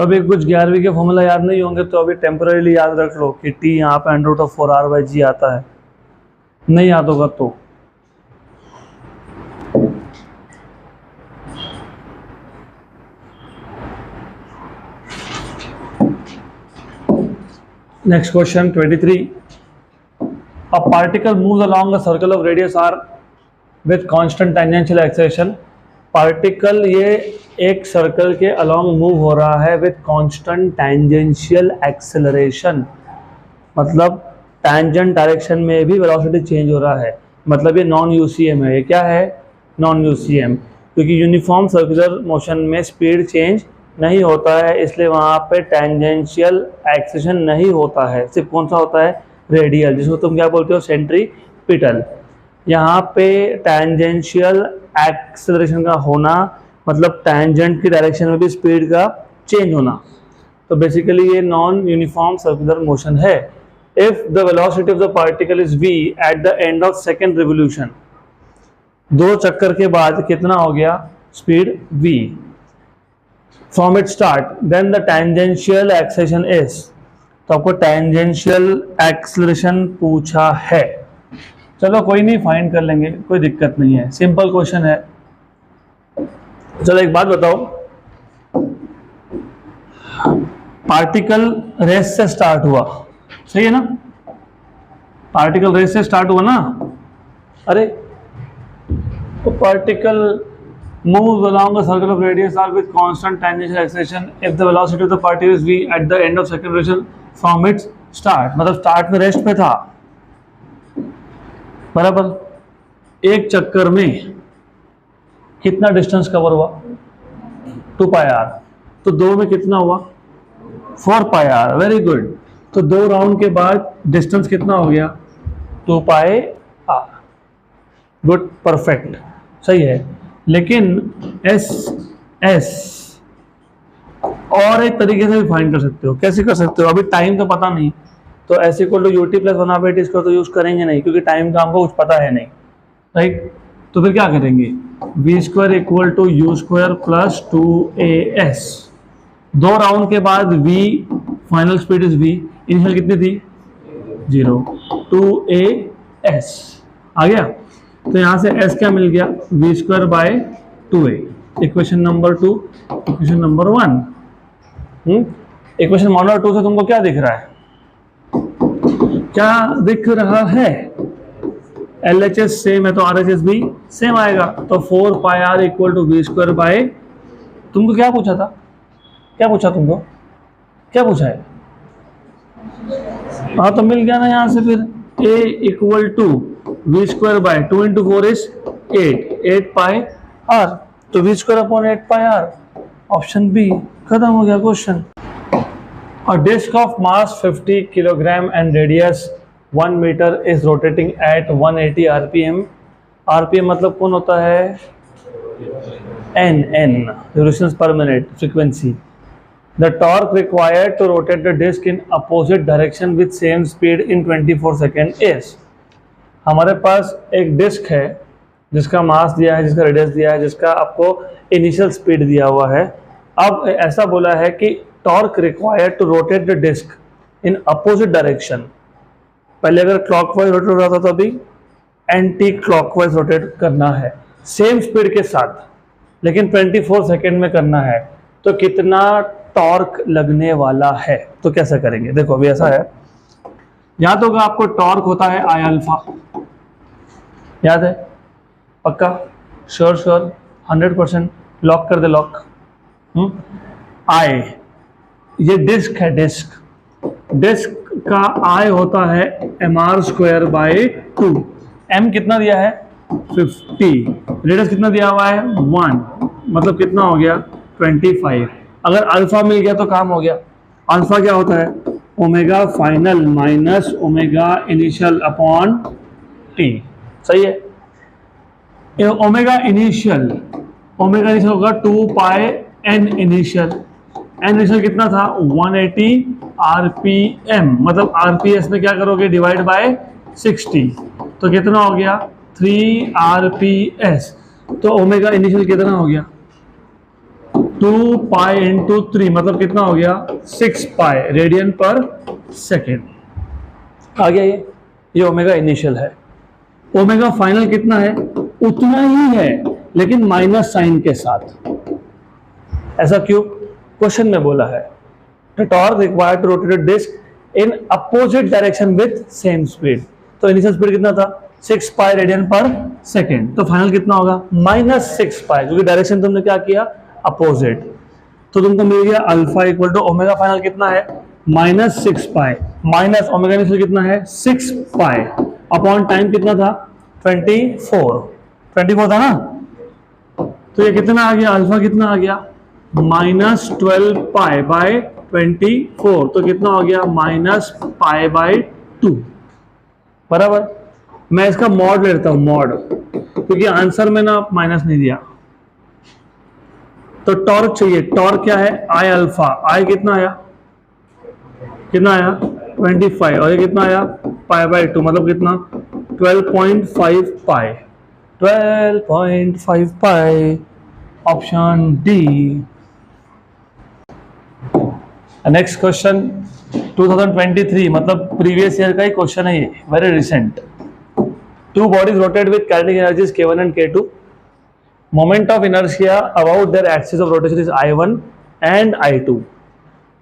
तो अभी कुछ 11वीं के फॉर्मूला याद नहीं होंगे तो अभी टेम्पररीली याद रख लो कि टी यहाँ पे √4r/g आता है। नहीं याद होगा तो next question 23। A particle moves along a circle of radius r with constant tangential acceleration. Particle ये एक सर्कल के अलोंग मूव हो रहा है विथ कांस्टेंट टेंजेंशियल एक्सेलरेशन, मतलब टेंजेंट डायरेक्शन में भी वेलोसिटी चेंज हो रहा है, मतलब ये नॉन यूसीएम है। ये क्या है? नॉन यूसीएम, क्योंकि यूनिफॉर्म सर्कुलर मोशन में स्पीड चेंज नहीं होता है, इसलिए वहाँ पे टेंजेंशियल एक्सेलरेशन नहीं होता है। सिर्फ कौन सा होता है? रेडियल, जिसको तुम क्या बोलते हो? सेंट्रीपिटल। यहाँ पे टेंजेंशियल एक्सेलरेशन का होना मतलब टेंजेंट की डायरेक्शन में भी स्पीड का चेंज होना, तो बेसिकली ये नॉन यूनिफॉर्म सर्कुलर मोशन है। If the velocity of the particle is v at the end of second revolution, 2 चक्कर के बाद कितना हो गया speed v from it start, then the tangential acceleration is, तो आपको टेंजेंशियल एक्सेलरेशन पूछा है। चलो कोई नहीं, फाइंड कर लेंगे, कोई दिक्कत नहीं है, सिंपल क्वेश्चन है। चलो एक बात बताओ, पार्टिकल रेस से स्टार्ट हुआ, सही है ना? पार्टिकल रेस से स्टार्ट हुआ ना? अरे तो particle moves along a circle of radius r with constant tangential acceleration if the velocity of the particle is v at the end of second revolution from its start, मतलब start में rest पे था, बराबर। एक चक्कर में कितना distance cover हुआ? 2πr। तो 2 में कितना हुआ? 4πr। Very good. तो 2 राउंड के बाद डिस्टेंस कितना हो गया? 2πr। गुड, परफेक्ट, सही है। लेकिन एस और एक तरीके से भी फाइंड कर सकते हो। कैसे कर सकते हो? अभी टाइम का पता नहीं, तो s equal to u t plus 1/8 इसको तो यूज करेंगे नहीं, क्योंकि टाइम का हमको कुछ पता है नहीं, राइट? तो फिर क्या करेंगे? v² equal to u² plus 2as। 2 round के बाद v final speed is v, initial कितनी थी? 0, 2as आ गया। तो यहां से s क्या मिल गया? v² 2a। Equation number 2। Equation number 1। Equation number 2 से तुमको क्या दिख रहा है? क्या दिख रहा है? LHS सेम है तो RHS भी सेम आएगा, तो 4πr इक्वल टू v²। तुमको क्या पूछा था? क्या पूछा तुमको? क्या पूछा है? हाँ तो मिल गया ना यहाँ से। फिर a equal to v² 2 into 4 is 8πr, तो v²/8πr, ऑप्शन बी। खत्म हो गया question. A disk of mass 50 kg and radius 1 meter is rotating at 180 rpm। rpm मतलब कौन होता है? n revolutions per minute frequency। The torque required to rotate the disk in opposite direction with same speed in 24 seconds is। हमारे पास एक disc है जिसका मास दिया है, जिसका रेडियस दिया है, जिसका आपको इनिशियल स्पीड दिया हुआ है। अब ऐसा बोला है कि torque required to rotate the disc in opposite direction. पहले अगर क्लॉकवाइज रोटेट हो रहा था तो अभी एंटी क्लॉकवाइज रोटेट करना है सेम स्पीड के साथ, लेकिन 24 सेकेंड में करना है। तो कितना टॉर्क लगने वाला है? तो कैसे करेंगे? देखो अभी ऐसा है, याद होगा आपको टॉर्क होता है I अल्फा, याद है? पक्का? श्योर 100%? लॉक कर दे, लॉक। I, ये डिस्क है, डिस्क का I होता है mr²/2। m कितना दिया है? 50। रेडियस कितना दिया हुआ है? 1, मतलब कितना हो गया? 25। अगर अल्फा मिल गया तो काम हो गया। अल्फा क्या होता है? Omega final minus omega initial upon T, सही है? ओमेगा इनिशियल होगा 2πn इनिशियल। एन इनिशियल कितना था? 180 rpm, मतलब rps में क्या करोगे? डिवाइड बाय 60, तो कितना हो गया? 3 rps। तो ओमेगा इनिशियल कितना हो गया? 2 पाई इंटू 3 मतलब कितना हो गया 6 पाई रेडियन पर सेकेंड आ गया। ये ओमेगा इनिशियल है। ओमेगा फाइनल कितना है उतना ही है लेकिन माइनस साइन के साथ। ऐसा क्यों? क्वेश्चन में बोला है torque required to rotate a disc in opposite direction with same speed. तो इनिशियल स्पीड कितना था 6 पाई रेडियन पर सेकेंड, तो फाइनल कितना होगा -6 पाई, क्योंकि डायरेक्शन तुमने क्या किया अपोजिट। तो तुमको मिल गया alpha equal to omega final कितना है -6 पाई माइनस ओमेगा इनिशियल कितना है 6 पाई अपॉन टाइम कितना था 24 था ना। तो ये कितना आ गया अल्फा कितना आ गया -12 पाई बाय 24, तो कितना हो गया -पाई/2 बराबर। मैं इसका मॉड लेता हूं मॉड, क्योंकि आंसर में ना माइनस नहीं दिया। तो टॉर्क चाहिए, टॉर्क क्या है आई अल्फा, आई कितना आया 25 और ये कितना आया पाई/2 मतलब कितना 12.5 पाई 12.5 पाई, ऑप्शन डी। नेक्स्ट क्वेश्चन 2023 मतलब प्रीवियस ईयर का ही क्वेश्चन है ये, very recent. Two bodies rotate with kinetic energies k1 and k2, moment of inertia about their axis of rotation is i1 and i2।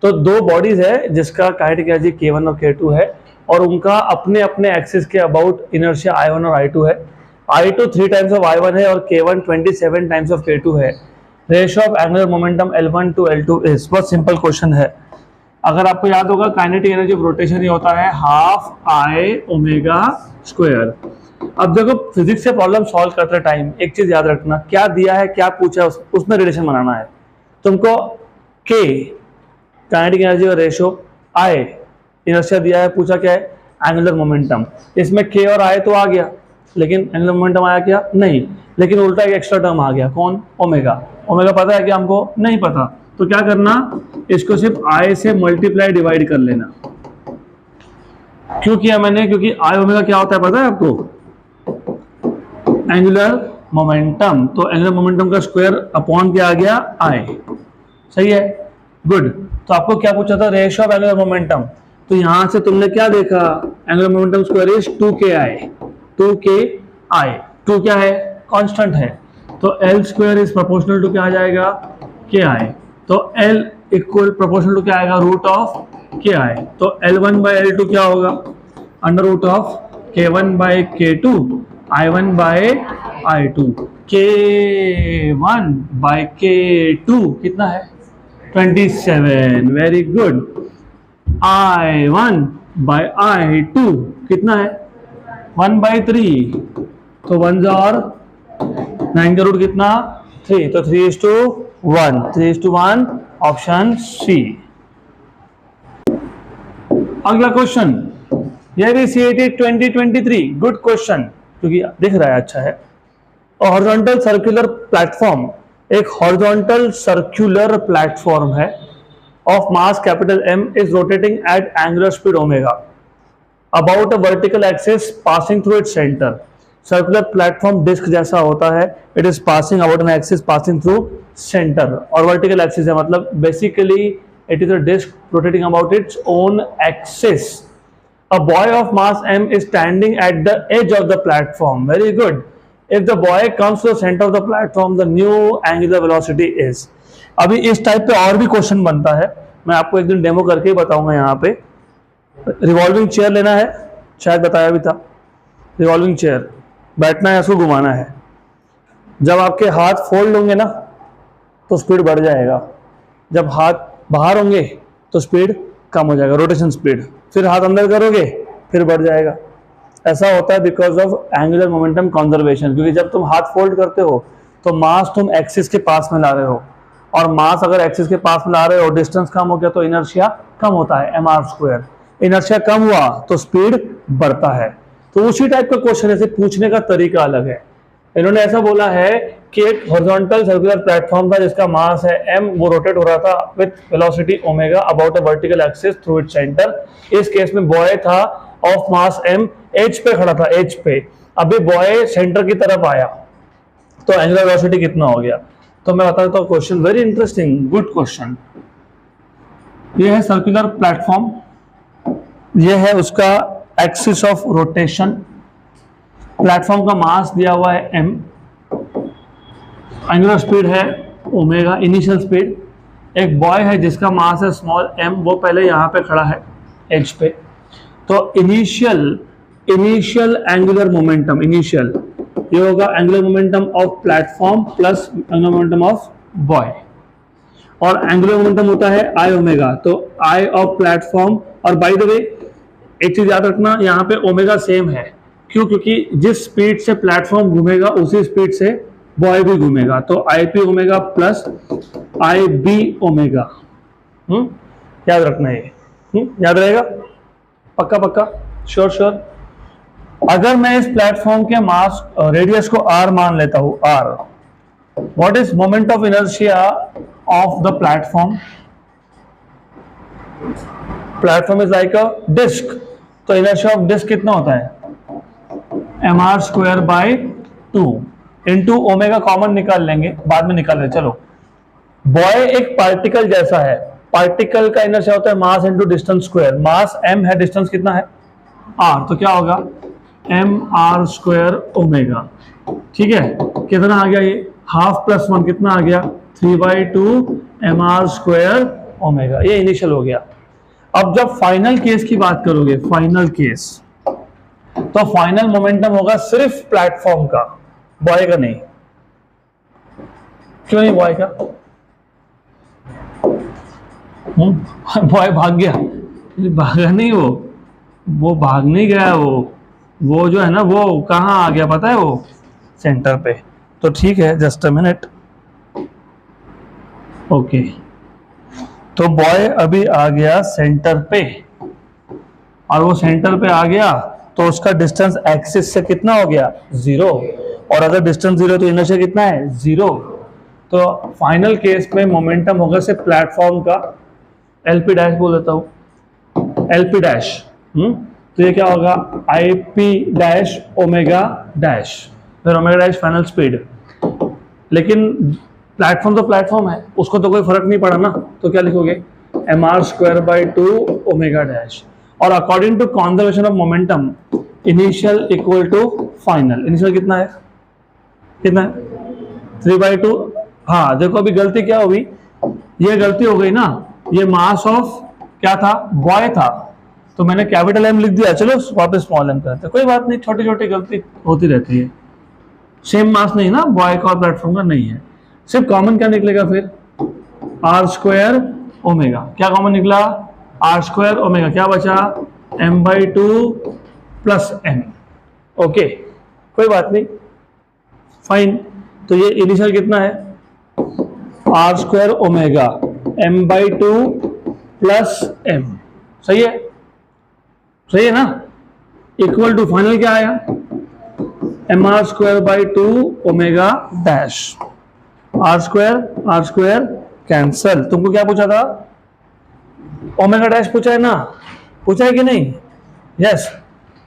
तो दो बॉडीज है जिसका kinetic energy k1 और k2 है और उनका अपने अपने एक्सिस के अबाउट इनर्शिया i1 और i2 है। i2 3 टाइम्स ऑफ i1 है और k1 27 टाइम्स ऑफ k2 है। Ratio of angular momentum L1 to L2 is, बहुत सिंपल क्वेश्चन है। अगर आपको याद होगा काइनेटिक एनर्जी ऑफ रोटेशन ही होता है हाफ आई ओमेगा स्क्वायर। अब देखो फिजिक्स से प्रॉब्लम सॉल्व करते टाइम एक चीज याद रखना, क्या दिया है क्या पूछा है उसमें रिलेशन बनाना है तुमको। के काइनेटिक एनर्जी का रेशियो, आई इनर्शिया दिया है, पूछा क्या है एंगुलर मोमेंटम। इसमें के और आई तो आ गया लेकिन एंगुलर मोमेंटम आया क्या नहीं, लेकिन उल्टा एक एक्स्ट्रा टर्म आ गया कौन ओमेगा। ओमेगा पता है कि हमको नहीं पता, तो क्या करना इसको सिर्फ आई से मल्टीप्लाई डिवाइड कर लेना। क्यों किया मैंने, क्योंकि आई ओमेगा क्या होता है पता है आपको एंगुलर मोमेंटम, तो एंगुलर मोमेंटम का स्क्वायर अपॉन क्या आ गया आई, सही है गुड। तो आपको क्या पूछा था रेशियो ऑफ एंगुलर मोमेंटम, तो यहां से तुमने क्या देखा angular momentum square is 2ki, 2 क्या है कांस्टेंट है, तो L square is proportional to क्या आ जाएगा ki, तो L इक्वल प्रोपोर्शनल टू क्या आएगा रूट ऑफ ki, तो L1/L2 क्या होगा under root of k1/k2 I1/I2, k1/k2 कितना है 27, वेरी गुड। I1/I2 कितना है 1/3, तो 1 और 9 का रूट कितना 3, तो 3:1 ऑप्शन सी। अगला क्वेश्चन यह भी CAT 2023 गुड क्वेश्चन क्योंकि दिख रहा है अच्छा है। हॉरिजॉन्टल सर्कुलर प्लेटफॉर्म, एक हॉरिजॉन्टल सर्कुलर प्लेटफॉर्म है of mass capital M is rotating at angular speed omega about a vertical axis passing through its centre. Circular platform disc जैसा होता है, it is passing about an axis passing through centre, और vertical axis है मतलब basically it is a disc rotating about its own axis. A boy of mass m is standing at the edge of the platform. Very good. If the boy comes to the center of the platform, the new angular velocity is. अभी इस type पे और भी question बनता है, मैं आपको एक दिन डेमो करके ही बताऊंगा। यहाँ पे रिवॉल्विंग चेयर लेना है, शायद बताया भी था। रिवॉल्विंग चेयर बैठना है, उसको घुमाना है। जब आपके हाथ फोल्ड होंगे ना तो स्पीड बढ़ जाएगा, जब हाथ बाहर होंगे तो स्पीड कम हो जाएगा, रोटेशन स्पीड। फिर हाथ अंदर करोगे फिर बढ़ जाएगा। ऐसा होता है because of angular momentum conservation, क्योंकि जब तुम हाथ फोल्ड करते हो तो मास तुम एक्सिस के पास में ला रहे हो, और मास अगर एक्सिस के पास में ला रहे हो डिस्टेंस कम हो गया तो इनर्शिया कम होता है mr²। इनर्शिया कम हुआ तो स्पीड बढ़ता है। तो उसी टाइप का क्वेश्चन ऐसे पूछने का तरीका अलग है। इन्होंने ऐसा बोला है कि एक हॉरिजॉन्टल सर्कुलर प्लेटफॉर्म था जिसका मास है m, वो रोटेट हो रहा था with velocity omega about a vertical axis through its centre. इस केस में बॉय था ऑफ मास m एज पे खड़ा था, एज पे। अभी बॉय सेंटर की तरफ आया तो एंगुलर वेलोसिटी कितना हो गया, तो तो मैं बता देता हूँ question, very interesting, good question. ये है सर्कुलर प्लेटफॉर्म, ये है उसका एक्सिस ऑफ रोटेशन, प्लेटफॉर्म का मास दिया हुआ है m, एंगुलर स्पीड है ओमेगा, इनिशियल स्पीड। एक बॉय है जिसका मास है स्मॉल m, वो पहले यहाँ पे खड़ा है एज पे। तो इनिशियल एंगुलर मोमेंटम, इनिशियल ये होगा angular momentum of platform plus angular momentum of boy, और एंगुलर मोमेंटम होता है आई ओमेगा, तो आई ऑफ प्लेटफॉर्म। और बाय द वे एक चीज याद रखना, यहाँ पे ओमेगा सेम है, क्यों? क्योंकि जिस स्पीड से प्लेटफॉर्म घूमेगा उसी स्पीड से बॉय भी घूमेगा, तो I P omega plus I B omega. याद रखना ये, याद रहेगा? पक्का पक्का, श्योर श्योर। अगर मैं इस प्लेटफॉर्म के मास रेडियस को r मान लेता हूं, r, what is moment of inertia of the platform? Platform is like a disc, तो इनर्शिया ऑफ डिस्क कितना होता है? mr square by 2 into omega, common निकाल लेंगे, बाद में निकाल लेंगे। चलो, बॉय एक पार्टिकल जैसा है, पार्टिकल का इनर्शिया होता है मास इंटू डिस्टेंस स्क्वायर। मास m है, डिस्टेंस कितना है? r, तो क्या होगा? mr square omega. ठीक है, कितना आ गया ये? हाफ प्लस 1 कितना आ गया? 3/2 mr स्क्वायर ओमेगा। ये इनिशियल हो गया। अब जब फाइनल केस की बात करोगे, फाइनल केस, तो फाइनल मोमेंटम होगा सिर्फ प्लेटफॉर्म का, बॉय का नहीं। क्यों नहीं बॉय का? बॉय भाग गया? भागा नहीं, वो भाग नहीं गया, वो जो है ना, वो कहाँ आ गया पता है? वो सेंटर पे। तो ठीक है, जस्ट अ मिनट। ओके, तो बॉय अभी आ गया सेंटर पे, और वो सेंटर पे आ गया तो उसका डिस्टेंस एक्सिस से कितना हो गया? 0, और अगर डिस्टेंस 0 तो इनर्शिया कितना है? 0। तो फाइनल केस में मोमेंटम होगा सिर्फ प्लेटफॉर्म का, LP डैश बोल देता हूँ, LP डैश। तो ये क्या होगा? IP डैश ओमेगा डैश, फिर ओमेगा डैश फाइनल स्पीड। लेकिन प्लेटफॉर्म तो प्लेटफॉर्म है, उसको तो कोई फर्क नहीं पड़ा ना, तो क्या लिखोगे? mr square by 2 omega dash. और according to conservation of momentum, initial equal to final. Initial कितना है? कितना है? 3/2। हाँ देखो, अभी गलती क्या हुई? ये गलती हो गई ना, ये मास ऑफ क्या था? बॉय था, तो मैंने कैपिटल M लिख दिया। चलो वापस स्मॉल m करते हैं, कोई बात नहीं, छोटी छोटी गलती होती रहती है। सेम मास नहीं ना बॉय का और प्लेटफॉर्म का, नहीं है। सिर्फ कॉमन क्या निकलेगा फिर? r square omega. क्या कॉमन निकला? r square omega. क्या बचा? m/2 plus m। ओके, कोई बात नहीं, फाइन। तो ये इनिशियल कितना है? r square omega m/2 plus m। सही है? सही है ना? इक्वल टू फाइनल क्या आया? mr square by 2 omega dash. r square cancel. तुमको क्या पूछा था? ओमेगा डैश पूछा है ना? पूछा है कि नहीं? यस।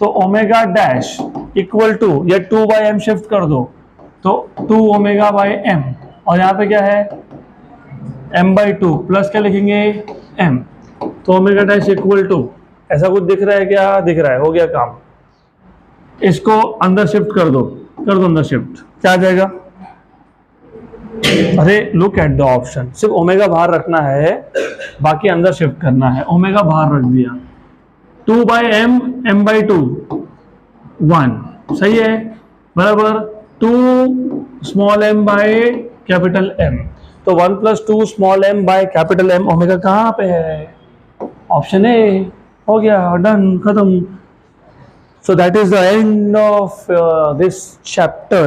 तो ओमेगा डैश इक्वल टू, या 2/m शिफ्ट कर दो, तो 2 ओमेगा बाय m, और यहाँ पे क्या है? m/2 प्लस क्या लिखेंगे? m। तो ओमेगा डैश इक्वल टू, ऐसा कुछ दिख रहा है क्या? दिख रहा है, हो गया काम। इसको अंदर शिफ्ट कर दो, अंदर शिफ्ट, क्या आ जाएगा? अरे लुक एट द ऑप्शन, सिर्फ ओमेगा बाहर रखना है, बाकी अंदर शिफ्ट करना है। ओमेगा बाहर रख दिया, 2/m m/2 1, सही है, बराबर 2 स्मॉल m बाय कैपिटल M। तो 1 + 2 स्मॉल m बाय कैपिटल M। ओमेगा कहाँ पे है? Option A. हो गया, डन, खत्म। So that is the end of this chapter.